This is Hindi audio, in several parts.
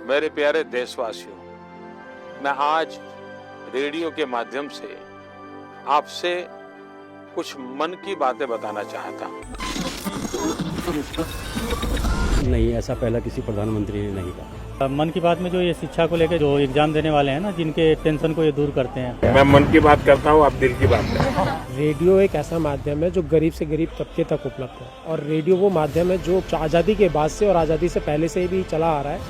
मेरे प्यारे देशवासियों, मैं आज रेडियो के माध्यम से आपसे कुछ मन की बातें बताना चाहता हूँ। नहीं, ऐसा पहला किसी प्रधानमंत्री ने नहीं कहा। मन की बात में जो ये शिक्षा को लेकर जो एग्जाम देने वाले हैं ना, जिनके टेंशन को ये दूर करते हैं। मैं मन की बात करता हूँ, आप दिल की बात करें। रेडियो एक ऐसा माध्यम है जो गरीब से गरीब तबके तक उपलब्ध है, और रेडियो वो माध्यम है जो आज़ादी के बाद से और आज़ादी से पहले से भी चला आ रहा है।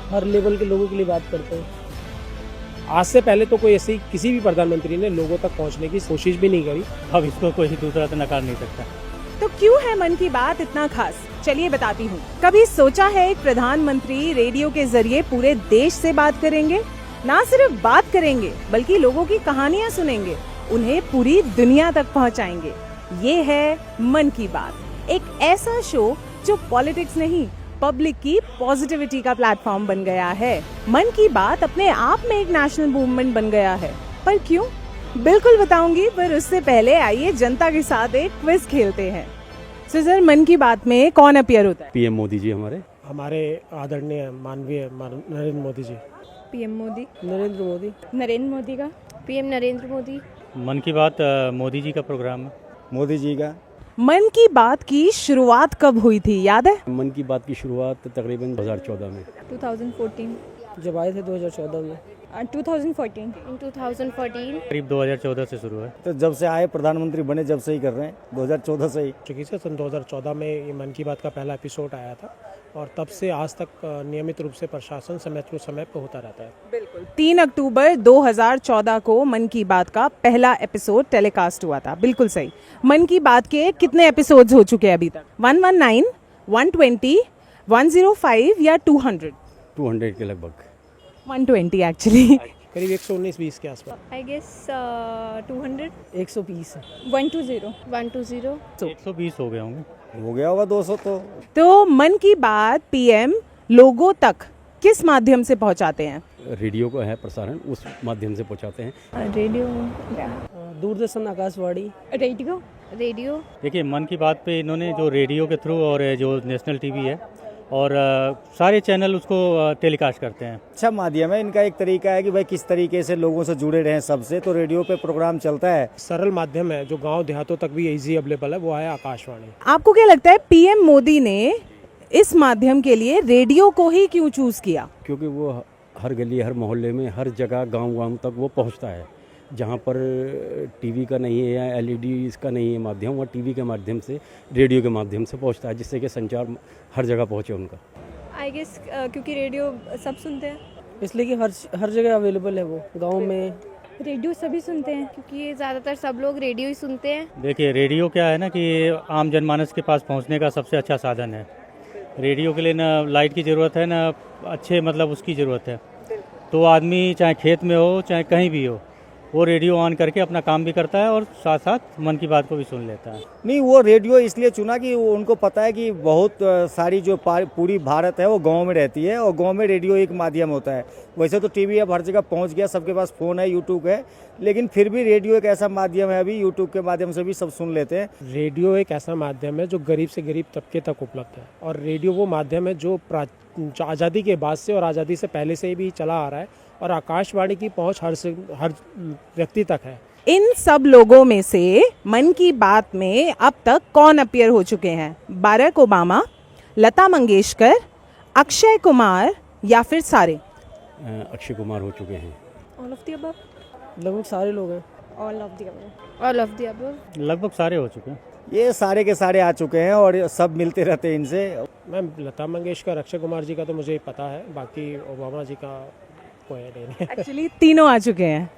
हर लेवल के लोगों के लिए बात करते हैं। आज से पहले तो कोई ऐसी किसी भी प्रधानमंत्री ने लोगों तक पहुंचने की कोशिश भी नहीं करी। अब इसको कोई दूसरा तो नकार नहीं सकता। तो क्यों है मन की बात इतना खास? चलिए बताती हूँ। कभी सोचा है एक प्रधानमंत्री रेडियो के जरिए पूरे देश से बात करेंगे? ना सिर्फ बात करेंगे बल्कि लोगों की कहानियाँ सुनेंगे, उन्हें पूरी दुनिया तक पहुँचाएंगे। ये है मन की बात, एक ऐसा शो जो पॉलिटिक्स नहीं, पब्लिक की पॉजिटिविटी का प्लेटफॉर्म बन गया है। मन की बात अपने आप में एक नेशनल मूवमेंट बन गया है। पर क्यों? बिल्कुल बताऊंगी, पर उससे पहले आइए जनता के साथ एक क्विज खेलते हैं। सर, मन की बात में कौन अपीयर होता है? पीएम मोदी जी हमारे आदरणीय माननीय नरेंद्र मोदी जी। पीएम मोदी। नरेंद्र मोदी का। पीएम नरेंद्र मोदी। मन की बात मोदी जी का प्रोग्राम है। मोदी जी का। मन की बात की शुरुआत कब हुई थी, याद है? मन की बात की शुरुआत तकरीबन 2014 में। 2014। जब आए थे 2014 में। 2014। करीब 2014 से शुरू है। तो जब से आए प्रधानमंत्री बने जब से ही कर रहे हैं, 2014 से ही। चूँकि से सन 2014 में ये मन की बात का पहला एपिसोड आया था, और तब से आज तक नियमित रूप से प्रशासन समय पे होता रहता है। बिल्कुल। 3 अक्टूबर 2014 को मन की बात का पहला एपिसोड टेलीकास्ट हुआ था। बिल्कुल सही। मन की बात के कितने एपिसोड्स हो चुके हैं अभी तक? 119, 120, 105 या 200? 200 के लगभग। 120 एक्चुअली। करीब 119-20 के आसपास। I guess 200। 120। 120। 120 हो गए होंगे। हो गया होगा 200 तो मन की बात पीएम लोगों तक किस माध्यम से पहुंचाते हैं? रेडियो को है प्रसारण, उस माध्यम से पहुंचाते हैं। रेडियो। दूरदर्शन, आकाशवाणी। रेडियो। देखिए, मन की बात पे इन्होंने जो रेडियो के थ्रू और जो नेशनल टीवी है और सारे चैनल उसको टेलीकास्ट करते हैं। अच्छा माध्यम है इनका। एक तरीका है कि भाई किस तरीके से लोगों से जुड़े रहें सबसे, तो रेडियो पे प्रोग्राम चलता है। सरल माध्यम है जो गांव देहातों तक भी इजी अवेलेबल है, वो है आकाशवाणी। आपको क्या लगता है पीएम मोदी ने इस माध्यम के लिए रेडियो को ही क्यों चूज किया? क्योंकि वो हर गली, हर मोहल्ले में, हर जगह, गांव तक वो पहुंचता है। जहां पर टीवी का नहीं है या एलईडी इसका नहीं है माध्यम, वह टीवी के माध्यम से, रेडियो के माध्यम से पहुंचता है, जिससे कि संचार हर जगह पहुंचे उनका। आई गेस क्योंकि रेडियो सब सुनते हैं, इसलिए कि हर जगह अवेलेबल है वो। गांव में रेडियो सभी सुनते हैं क्योंकि ज़्यादातर सब लोग रेडियो ही सुनते हैं। देखिए, रेडियो क्या है ना कि आम जनमानस के पास पहुंचने का सबसे अच्छा साधन है। रेडियो के लिए ना लाइट की ज़रूरत है, ना अच्छे मतलब उसकी ज़रूरत है। तो आदमी चाहे खेत में हो चाहे कहीं भी हो, वो रेडियो ऑन करके अपना काम भी करता है और साथ साथ मन की बात को भी सुन लेता है। नहीं, वो रेडियो इसलिए चुना कि उनको पता है कि बहुत सारी जो पूरी भारत है वो गांव में रहती है, और गांव में रेडियो एक माध्यम होता है। वैसे तो टीवी अब हर जगह पहुंच गया, सबके पास फ़ोन है, यूट्यूब है, लेकिन फिर भी रेडियो एक ऐसा माध्यम है, अभी यूट्यूब के माध्यम से भी सब सुन लेते हैं। रेडियो एक ऐसा माध्यम है जो गरीब से गरीब तबके तक उपलब्ध है, और रेडियो वो माध्यम है जो आज़ादी के बाद से और आज़ादी से पहले से भी चला आ रहा है, और आकाशवाणी की पहुंच हर व्यक्ति तक है। इन सब लोगों में से मन की बात में अब तक कौन अपीयर हो चुके हैं? बाराक ओबामा, लता मंगेशकर, अक्षय कुमार या फिर सारे? अक्षय कुमार हो चुके हैं। All of the above. लगभग सारे लोग हैं। All of the above. लगभग सारे हो चुके हैं। ये सारे के सारे आ चुके हैं और सब मिलते रहते हैं इनसे। मैम, लता मंगेशकर, अक्षय कुमार जी का तो मुझे पता है, बाकी ओबामा जी का कोई आइडिया नहीं। एक्चुअली तीनों आ चुके हैं।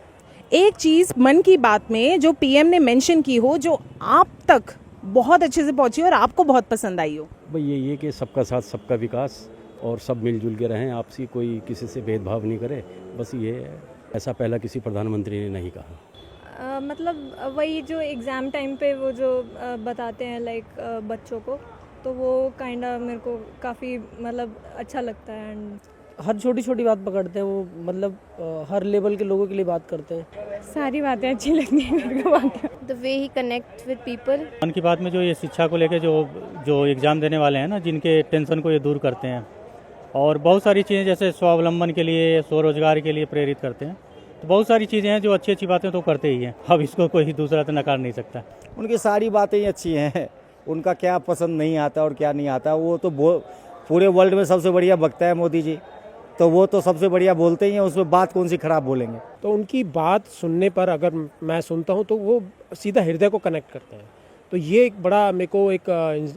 एक चीज मन की बात में जो पीएम ने मेंशन की हो, जो आप तक बहुत अच्छे से पहुंची और आपको बहुत पसंद आई हो? भाई ये कि सबका साथ सबका विकास, और सब मिलजुल के रहें, आपसी कोई किसी से भेदभाव नहीं करे, बस ये है। ऐसा पहला किसी प्रधानमंत्री ने नहीं कहा। मतलब वही जो एग्ज़ाम टाइम पे वो जो बताते हैं लाइक बच्चों को, तो वो काइंडा मेरे को काफ़ी मतलब अच्छा लगता है। एंड हर छोटी छोटी बात पकड़ते हैं वो, मतलब हर लेवल के लोगों के लिए बात करते हैं। सारी बातें अच्छी लगती हैं मेरे को। The way he connect with people. मन की बात में जो ये शिक्षा को लेकर जो एग्ज़ाम देने वाले हैं ना, जिनके टेंशन को ये दूर करते हैं, और बहुत सारी चीज़ें जैसे स्वावलंबन के लिए, स्वरोजगार के लिए प्रेरित करते हैं। तो बहुत सारी चीज़ें हैं जो अच्छी अच्छी बातें तो करते ही हैं, अब इसको कोई दूसरा तो नकार नहीं सकता। उनकी सारी बातें ही अच्छी हैं, उनका क्या पसंद नहीं आता और क्या नहीं आता वो तो पूरे वर्ल्ड में सबसे बढ़िया बकता है मोदी जी, तो वो तो सबसे बढ़िया बोलते ही हैं, उसमें बात कौन सी खराब बोलेंगे। तो उनकी बात सुनने पर अगर मैं सुनता हूँ तो वो सीधा हृदय को कनेक्ट करते हैं। तो ये एक बड़ा मेरे को एक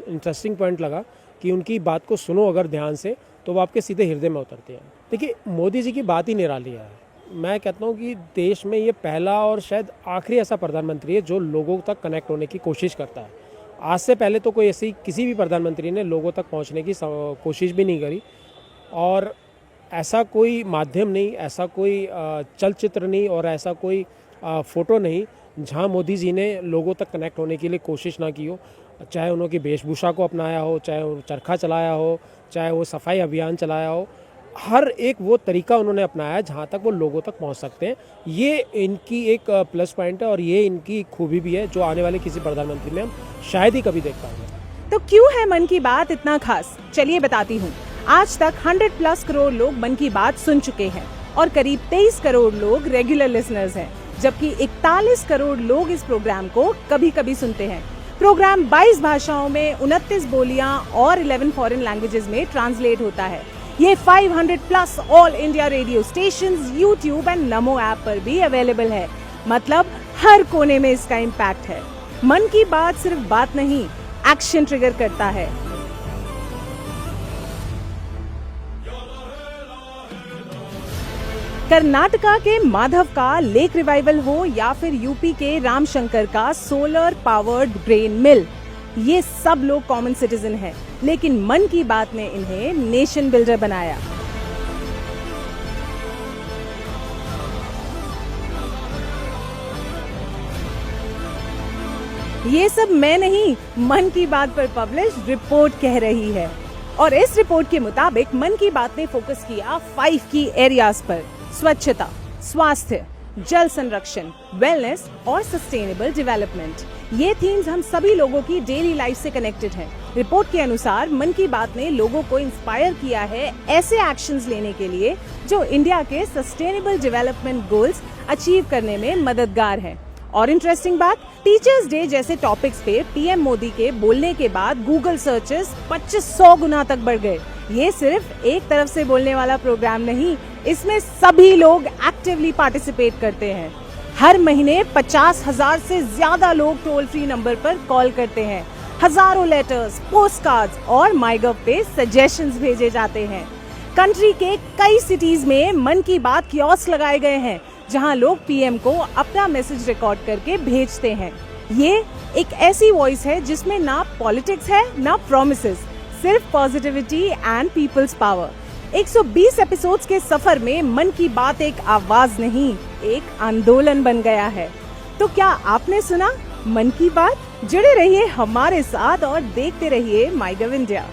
इंटरेस्टिंग पॉइंट लगा कि उनकी बात को सुनो अगर ध्यान से तो वो आपके सीधे हृदय में उतरती है। देखिए मोदी जी की बात ही निराली है। मैं कहता हूँ कि देश में ये पहला और शायद आखिरी ऐसा प्रधानमंत्री है जो लोगों तक कनेक्ट होने की कोशिश करता है। आज से पहले तो कोई ऐसी किसी भी प्रधानमंत्री ने लोगों तक पहुँचने की कोशिश भी नहीं करी, और ऐसा कोई माध्यम नहीं, ऐसा कोई चलचित्र नहीं और ऐसा कोई फ़ोटो नहीं जहां मोदी जी ने लोगों तक कनेक्ट होने के लिए कोशिश ना की हो। चाहे उनकी वेशभूषा को अपनाया हो, चाहे वो चरखा चलाया हो, चाहे वो सफाई अभियान चलाया हो, हर एक वो तरीका उन्होंने अपनाया जहां तक वो लोगों तक पहुंच सकते हैं। ये इनकी एक प्लस पॉइंट है और ये इनकी खूबी भी है जो आने वाले किसी प्रधानमंत्री में हम शायद ही कभी देख पाएंगे। तो क्यों है मन की बात इतना खास, चलिए बताती हूँ। आज तक 100+ करोड़ लोग मन की बात सुन चुके हैं और करीब 23 करोड़ लोग रेगुलर लिसनर्स हैं, जबकि 41 करोड़ लोग इस प्रोग्राम को कभी कभी सुनते हैं। प्रोग्राम 22 भाषाओं में 29 बोलियां और 11 फॉरेन लैंग्वेजेस में ट्रांसलेट होता है। ये 500+ all India radio stations, YouTube and NaMo app पर भी अवेलेबल है। मतलब हर कोने में इसका इम्पैक्ट है। मन की बात सिर्फ बात नहीं, एक्शन ट्रिगर करता है। कर्नाटका के माधव का लेक रिवाइवल हो या फिर यूपी के रामशंकर का सोलर पावर्ड ब्रेन मिल, ये सब लोग कॉमन सिटीजन हैं, लेकिन मन की बात ने इन्हें नेशन बिल्डर बनाया। ये सब मैं नहीं, मन की बात पर पब्लिश रिपोर्ट कह रही है। और इस रिपोर्ट के मुताबिक मन की बात ने फोकस किया 5 की एरियाज पर: स्वच्छता, स्वास्थ्य, जल संरक्षण, वेलनेस और सस्टेनेबल डेवलपमेंट। ये थीम्स हम सभी लोगों की डेली लाइफ से कनेक्टेड हैं। रिपोर्ट के अनुसार मन की बात ने लोगों को इंस्पायर किया है ऐसे एक्शंस लेने के लिए जो इंडिया के सस्टेनेबल डेवलपमेंट गोल्स अचीव करने में मददगार हैं। और इंटरेस्टिंग बात, टीचर्स डे जैसे टॉपिक्स पे पीएम मोदी के बोलने के बाद गूगल सर्चेस 2500 गुना तक बढ़ गए। ये सिर्फ एक तरफ से बोलने वाला प्रोग्राम नहीं, इसमें सभी लोग एक्टिवली पार्टिसिपेट करते हैं। हर महीने 50,000 से ज्यादा लोग टोल फ्री नंबर पर कॉल करते हैं। हजारों लेटर्स, पोस्ट कार्ड्स और माईगव पे सजेशंस भेजे जाते हैं। कंट्री के कई सिटीज में मन की बात कियोस्क लगाए गए हैं जहां लोग पीएम को अपना मैसेज रिकॉर्ड करके भेजते हैं। ये एक ऐसी वॉइस है जिसमें ना पॉलिटिक्स है ना प्रॉमिसेस, सिर्फ positivity and peoples power. 120 episodes के सफर में मन की बात एक आवाज नहीं, एक आंदोलन बन गया है। तो क्या आपने सुना मन की बात? जुड़े रहिए हमारे साथ और देखते रहिए माईगव इंडिया।